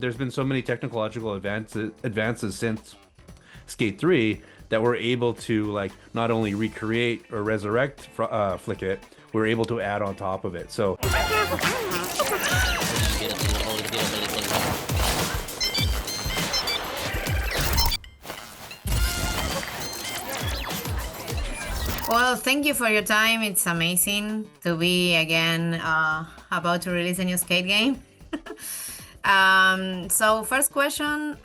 There's been so many technological advances since Skate 3 that we're able to like not only recreate or resurrect Flick It, we're able to add on top of it. So Well, thank you for your time. It's amazing to be again about to release a new skate game. So first question,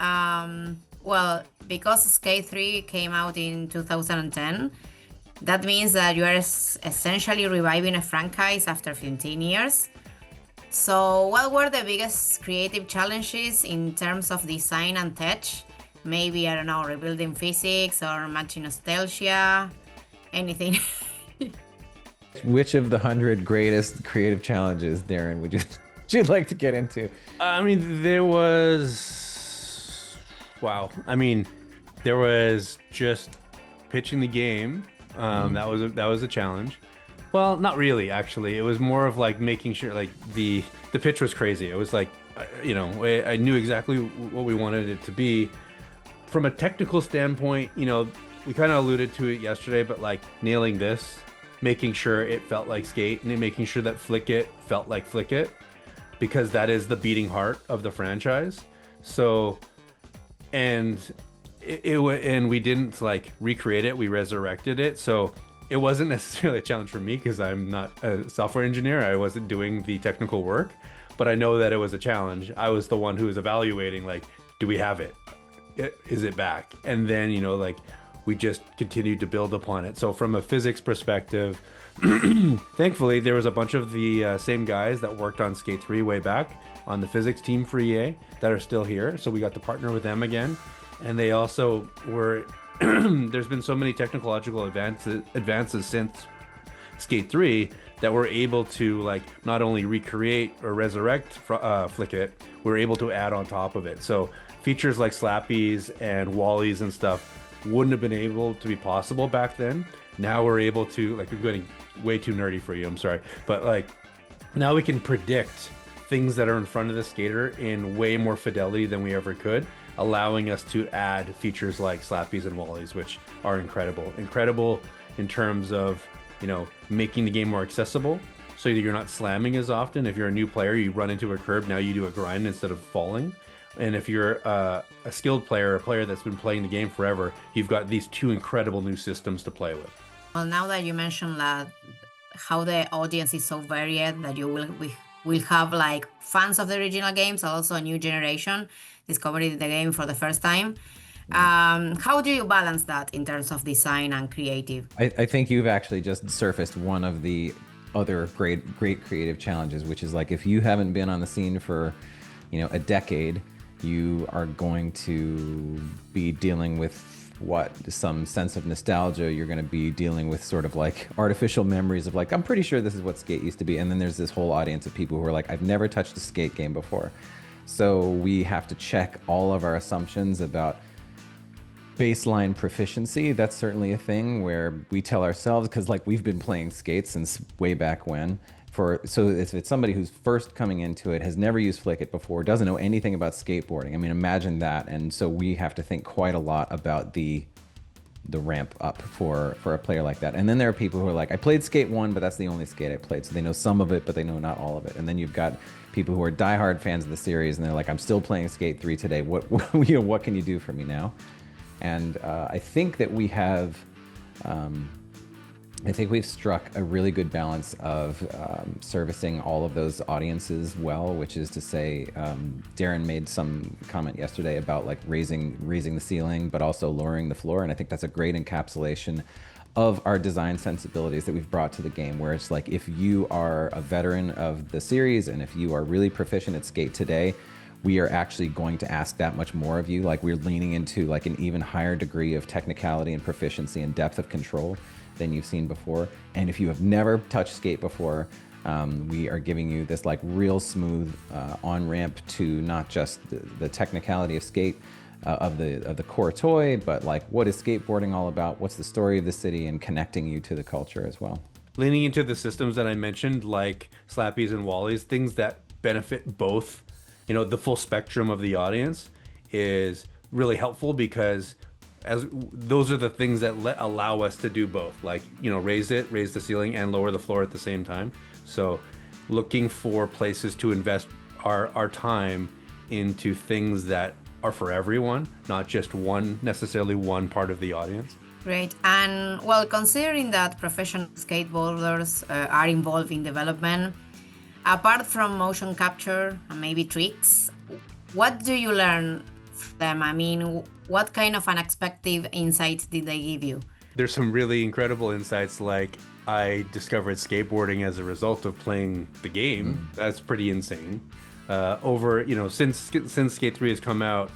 well, because Skate 3 came out in 2010, that means that you are essentially reviving a franchise after 15 years. So what were the biggest creative challenges in terms of design and tech? Maybe, I don't know, rebuilding physics or matching nostalgia, anything. Which of the 100 greatest creative challenges, Darren, would you like to get into? I mean, there was, wow. I mean, there was just pitching the game. That was a challenge. Well, not really, actually. It was more of like making sure, like the pitch was crazy. It was like, I knew exactly what we wanted it to be. From a technical standpoint, we kind of alluded to it yesterday, but like nailing this, making sure it felt like Skate, and then making sure that Flick It felt like Flick It, because that is the beating heart of the franchise. So, and and we didn't like recreate it, we resurrected it. So it wasn't necessarily a challenge for me because I'm not a software engineer. I wasn't doing the technical work, but I know that it was a challenge. I was the one who was evaluating, like, do we have it? Is it back? And then, like we just continued to build upon it. So from a physics perspective, thankfully, there was a bunch of the same guys that worked on Skate 3 way back on the physics team for EA that are still here. So we got to partner with them again. And they also were, there's been so many technological advances since Skate 3 that we're able to like not only recreate or resurrect Flick It, we're able to add on top of it. So features like slappies and wallies and stuff wouldn't have been able to be possible back then. Now we're able to, like, we're getting way too nerdy for you, I'm sorry, but like now we can predict things that are in front of the skater in way more fidelity than we ever could, allowing us to add features like slappies and wallies, which are incredible in terms of, making the game more accessible so that you're not slamming as often. If you're a new player, you run into a curb, now you do a grind instead of falling. And if you're a skilled player, a player that's been playing the game forever, you've got these two incredible new systems to play with. Well, now that you mentioned that how the audience is so varied, that you will have like fans of the original games, also a new generation discovering the game for the first time. How do you balance that in terms of design and creative? I think you've actually just surfaced one of the other great creative challenges, which is like if you haven't been on the scene for, a decade, you are going to be dealing with some sense of nostalgia. You're going to be dealing with sort of like artificial memories of like, I'm pretty sure this is what Skate used to be. And then there's this whole audience of people who are like, I've never touched a Skate game before. So we have to check all of our assumptions about baseline proficiency. That's certainly a thing where we tell ourselves, because like we've been playing Skate since way back when. So if it's somebody who's first coming into it, has never used Flick It before, doesn't know anything about skateboarding. I mean, imagine that. And so we have to think quite a lot about the ramp up for a player like that. And then there are people who are like, I played Skate 1, but that's the only Skate I played. So they know some of it, but they know not all of it. And then you've got people who are diehard fans of the series, and they're like, I'm still playing Skate 3 today. What can you do for me now? And I think that we have... I think we've struck a really good balance of servicing all of those audiences well, which is to say, Darren made some comment yesterday about like raising the ceiling, but also lowering the floor. And I think that's a great encapsulation of our design sensibilities that we've brought to the game, where it's like, if you are a veteran of the series and if you are really proficient at Skate today, we are actually going to ask that much more of you. Like we're leaning into like an even higher degree of technicality and proficiency and depth of control than you've seen before. And if you have never touched Skate before, we are giving you this like real smooth on-ramp to not just the technicality of Skate, of the core toy, but like what is skateboarding all about? What's the story of the city, and connecting you to the culture as well. Leaning into the systems that I mentioned, like slappies and wallies, things that benefit both the full spectrum of the audience is really helpful, because as those are the things that allow us to do both, like, raise the ceiling and lower the floor at the same time. So looking for places to invest our time into things that are for everyone, not just necessarily one part of the audience. Great. And well, considering that professional skateboarders are involved in development, apart from motion capture and maybe tricks, what do you learn from them? I mean, what kind of unexpected insights did they give you? There's some really incredible insights, like I discovered skateboarding as a result of playing the game. That's pretty insane. Since Skate 3 has come out,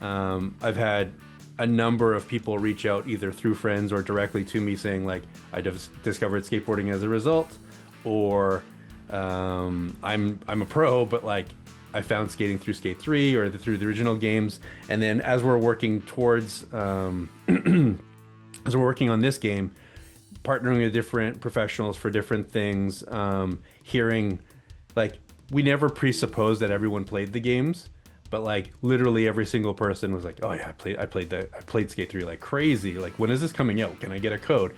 I've had a number of people reach out either through friends or directly to me saying, like, I discovered skateboarding as a result, or I'm a pro, but like I found skating through Skate 3 or through the original games. And then as we're working towards as we're working on this game, partnering with different professionals for different things, hearing, like, we never presupposed that everyone played the games, but like literally every single person was like, oh yeah, I played Skate 3 like crazy. Like, when is this coming out? Can I get a code?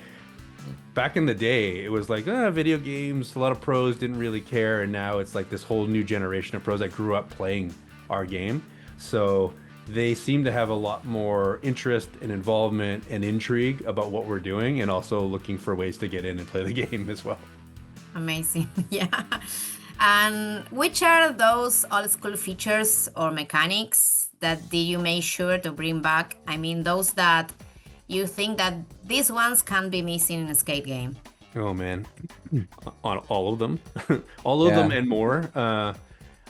Back in the day, it was like, video games, a lot of pros didn't really care, and now it's like this whole new generation of pros that grew up playing our game. So they seem to have a lot more interest and involvement and intrigue about what we're doing, and also looking for ways to get in and play the game as well. Amazing. Yeah. And which are those old school features or mechanics that did you make sure to bring back? I mean, those that you think that these ones can't be missing in a skate game. Oh man, on all of them, all of them and more.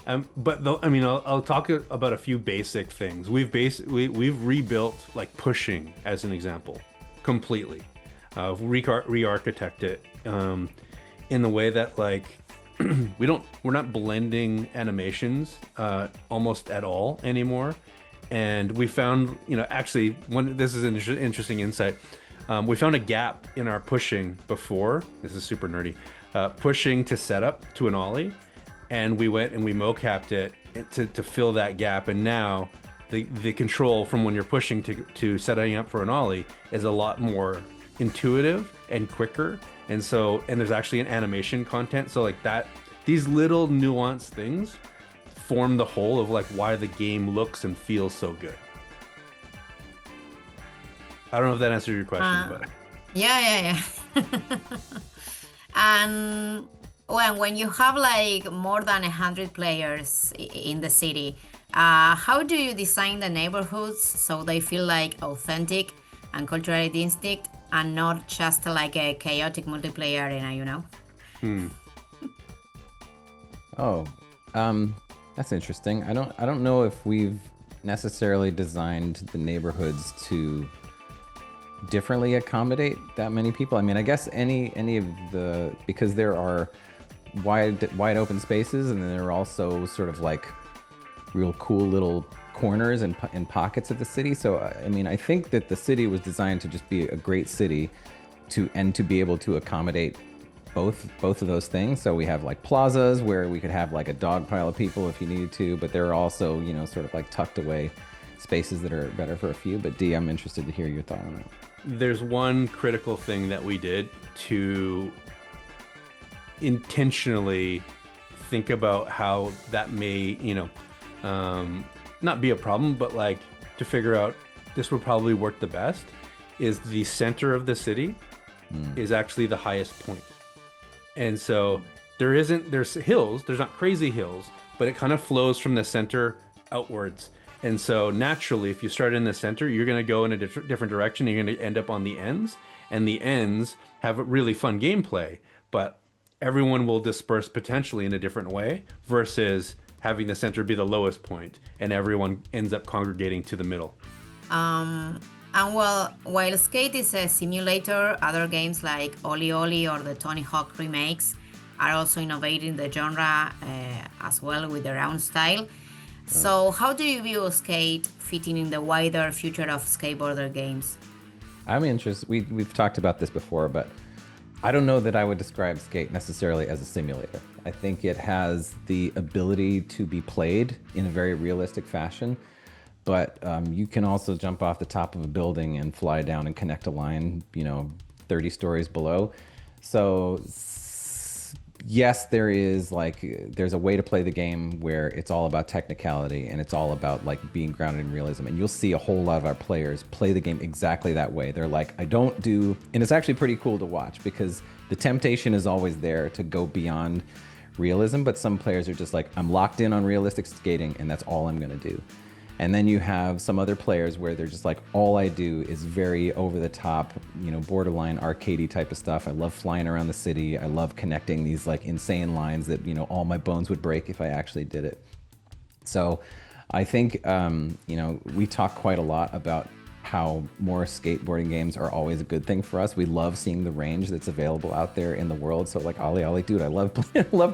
I'll talk about a few basic things. We've rebuilt, like, pushing as an example, completely, re-architect it in the way that, like, we're not blending animations almost at all anymore. And we found, actually, this is an interesting insight. We found a gap in our pushing before. This is super nerdy. Pushing to set up to an ollie, and we went and we mocapped it to fill that gap. And now the control from when you're pushing to setting up for an ollie is a lot more intuitive and quicker. And there's actually an animation content. So like that, these little nuanced things form the whole of like why the game looks and feels so good. I don't know if that answered your question, but yeah. And when you have like more than 100 players in the city, how do you design the neighborhoods so they feel like authentic and culturally distinct, and not just like a chaotic multiplayer arena, That's interesting. I don't know if we've necessarily designed the neighborhoods to differently accommodate that many people. I mean, I guess any of the, because there are wide open spaces, and then there are also sort of like real cool little corners and pockets of the city. So I mean, I think that the city was designed to just be a great city to be able to accommodate both of those things. So we have like plazas where we could have like a dog pile of people if you needed to, but there are also, sort of like tucked away spaces that are better for a few. But D, I'm interested to hear your thought on it. There's one critical thing that we did to intentionally think about how that may, not be a problem, but like to figure out this would probably work the best, is the center of the city is actually the highest point. And so there's hills, there's not crazy hills, but it kind of flows from the center outwards. And so naturally, if you start in the center, you're going to go in a different direction. You're going to end up on the ends, and the ends have a really fun gameplay, but everyone will disperse potentially in a different way, versus having the center be the lowest point and everyone ends up congregating to the middle. And while Skate is a simulator, other games like Oli Oli or the Tony Hawk remakes are also innovating the genre as well with their own style. So how do you view Skate fitting in the wider future of skateboarder games? I'm interested. We've talked about this before, but I don't know that I would describe Skate necessarily as a simulator. I think it has the ability to be played in a very realistic fashion, but you can also jump off the top of a building and fly down and connect a line, 30 stories below. So yes, there's a way to play the game where it's all about technicality and it's all about like being grounded in realism. And you'll see a whole lot of our players play the game exactly that way. They're like, and it's actually pretty cool to watch because the temptation is always there to go beyond realism. But some players are just like, I'm locked in on realistic skating and that's all I'm going to do. And then you have some other players where they're just like, all I do is very over the top, borderline arcadey type of stuff. I love flying around the city. I love connecting these like insane lines that, all my bones would break if I actually did it. So I think, we talk quite a lot about how more skateboarding games are always a good thing for us. We love seeing the range that's available out there in the world. So like Ollie Ollie, dude, I love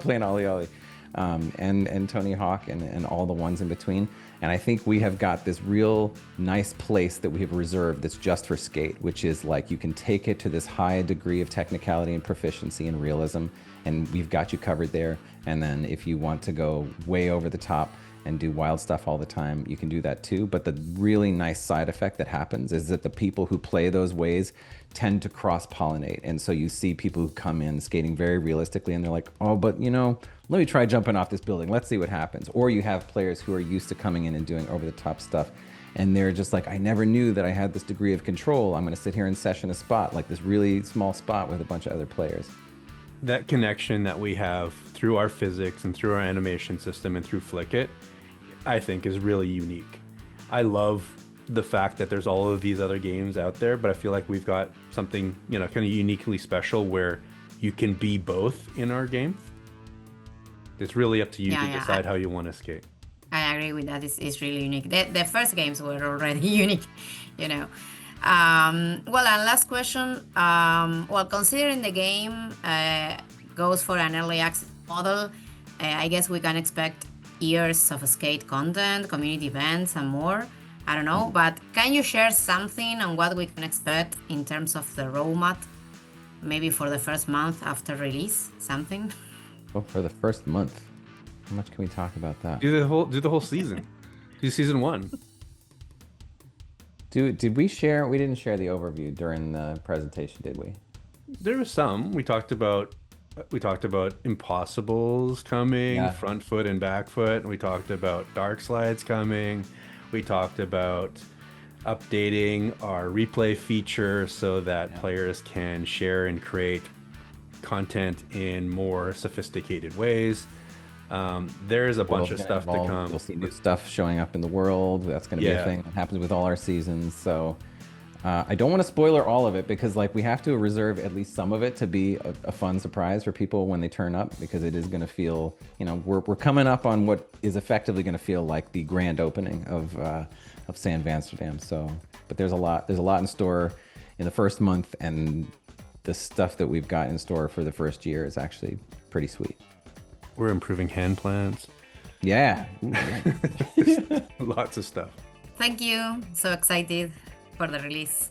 playing Ollie Ollie. And Tony Hawk and all the ones in between. And I think we have got this real nice place that we have reserved that's just for skate, which is like you can take it to this high degree of technicality and proficiency and realism, and we've got you covered there. And then if you want to go way over the top and do wild stuff all the time, you can do that too. But the really nice side effect that happens is that the people who play those ways tend to cross-pollinate. And so you see people who come in skating very realistically and they're like, oh, but let me try jumping off this building. Let's see what happens. Or you have players who are used to coming in and doing over-the-top stuff. And they're just like, I never knew that I had this degree of control. I'm going to sit here and session a spot, like this really small spot with a bunch of other players. That connection that we have through our physics and through our animation system and through Flickit, I think is really unique. I love the fact that there's all of these other games out there, but I feel like we've got something, kind of uniquely special where you can be both in our game. It's really up to you to decide how you want to skate. I agree with that. It's really unique. The first games were already unique, Well, and last question. Considering the game goes for an early access model, I guess we can expect years of skate content, community events, and more. I don't know, but can you share something on what we can expect in terms of the roadmap? Maybe for the first month after release, something? Well, for the first month, how much can we talk about that? Do the whole season. Do season 1. Did we share? We didn't share the overview during the presentation, did we? There was some. We talked about impossibles coming, front foot and back foot. We talked about dark slides coming. We talked about updating our replay feature so that players can share and create content in more sophisticated ways. There's a bunch of stuff to come. We'll see new stuff showing up in the world. That's going to be a thing that happens with all our seasons. So I don't want to spoiler all of it because we have to reserve at least some of it to be a fun surprise for people when they turn up, because it is going to feel, we're coming up on what is effectively going to feel like the grand opening of San Amsterdam. So, but there's a lot in store in the first month, and the stuff that we've got in store for the first year is actually pretty sweet. We're improving hand plans. Yeah. Lots of stuff. Thank you. So excited for the release.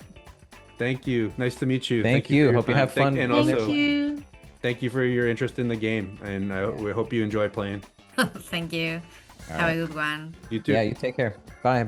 Thank you. Nice to meet you. Thank you. Hope you have fun. And Thank also, you. Thank you for your interest in the game. And we hope you enjoy playing. Thank you. Have a good one. You too. Yeah, you take care. Bye.